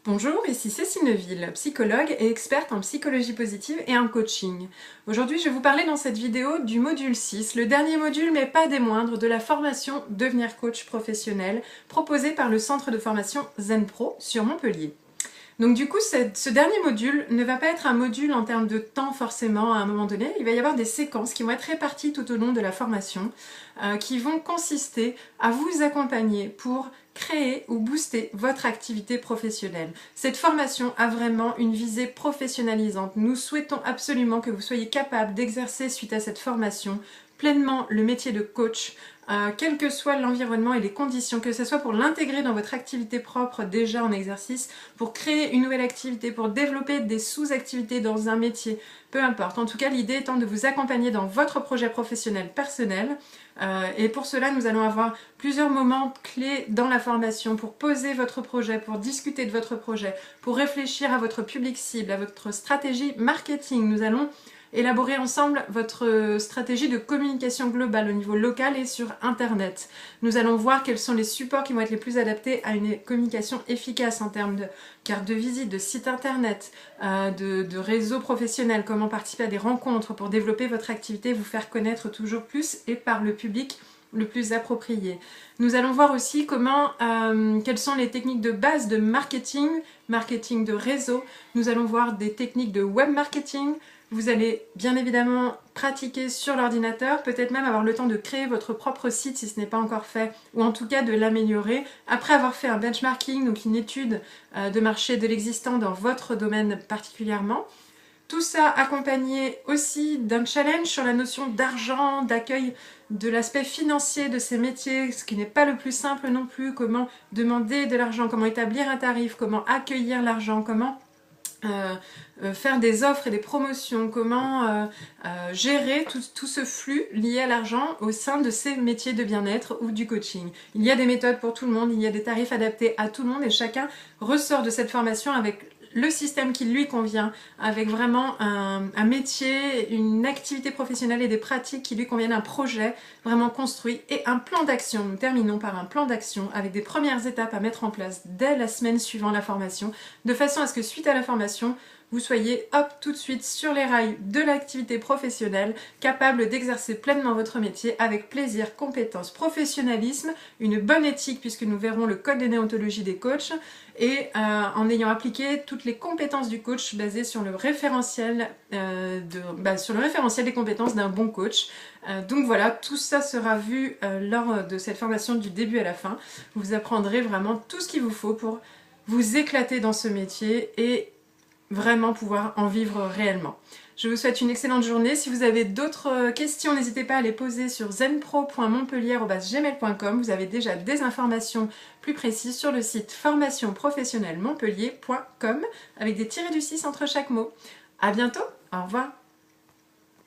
Bonjour, ici Cécile Neuville, psychologue et experte en psychologie positive et en coaching. Aujourd'hui, je vais vous parler dans cette vidéo du module 6, le dernier module mais pas des moindres de la formation Devenir coach professionnel proposée par le centre de formation ZenPro sur Montpellier. Donc du coup, ce dernier module ne va pas être un module en termes de temps forcément à un moment donné, il va y avoir des séquences qui vont être réparties tout au long de la formation qui vont consister à vous accompagner pour créer ou booster votre activité professionnelle. Cette formation a vraiment une visée professionnalisante. Nous souhaitons absolument que vous soyez capable d'exercer suite à cette formation pleinement le métier de coach, quel que soit l'environnement et les conditions, que ce soit pour l'intégrer dans votre activité propre déjà en exercice, pour créer une nouvelle activité, pour développer des sous-activités dans un métier, peu importe. En tout cas, l'idée étant de vous accompagner dans votre projet professionnel personnel. Et pour cela, nous allons avoir plusieurs moments clés dans la formation pour poser votre projet, pour discuter de votre projet, pour réfléchir à votre public cible, à votre stratégie marketing. Nous allons élaborer ensemble votre stratégie de communication globale au niveau local et sur Internet. Nous allons voir quels sont les supports qui vont être les plus adaptés à une communication efficace en termes de carte de visite, de site Internet, de réseaux professionnels, comment participer à des rencontres pour développer votre activité, vous faire connaître toujours plus et par le public le plus approprié. Nous allons voir aussi quelles sont les techniques de base de marketing, marketing de réseau. Nous allons voir des techniques de web marketing. Vous allez bien évidemment pratiquer sur l'ordinateur, peut-être même avoir le temps de créer votre propre site si ce n'est pas encore fait, ou en tout cas de l'améliorer, après avoir fait un benchmarking, donc une étude de marché de l'existant dans votre domaine particulièrement. Tout ça accompagné aussi d'un challenge sur la notion d'argent, d'accueil de l'aspect financier de ces métiers, ce qui n'est pas le plus simple non plus, comment demander de l'argent, comment établir un tarif, comment accueillir l'argent, comment faire des offres et des promotions, comment gérer tout ce flux lié à l'argent au sein de ces métiers de bien-être ou du coaching. Il y a des méthodes pour tout le monde, il y a des tarifs adaptés à tout le monde et chacun ressort de cette formation avec le système qui lui convient, avec vraiment un métier, une activité professionnelle et des pratiques qui lui conviennent, un projet vraiment construit et un plan d'action. Nous terminons par un plan d'action avec des premières étapes à mettre en place dès la semaine suivant la formation, de façon à ce que suite à la formation, vous soyez tout de suite sur les rails de l'activité professionnelle, capable d'exercer pleinement votre métier avec plaisir, compétence, professionnalisme, une bonne éthique puisque nous verrons le code de déontologie des coachs et en ayant appliqué toutes les compétences du coach basées sur le référentiel, des compétences d'un bon coach. Donc voilà, tout ça sera vu lors de cette formation du début à la fin. Vous apprendrez vraiment tout ce qu'il vous faut pour vous éclater dans ce métier et vraiment pouvoir en vivre réellement. Je vous souhaite une excellente journée. Si vous avez d'autres questions, n'hésitez pas à les poser sur zenpro.montpellier@gmail.com. Vous avez déjà des informations plus précises sur le site formationprofessionnellemontpellier.com avec des tirés du 6 entre chaque mot. À bientôt, au revoir.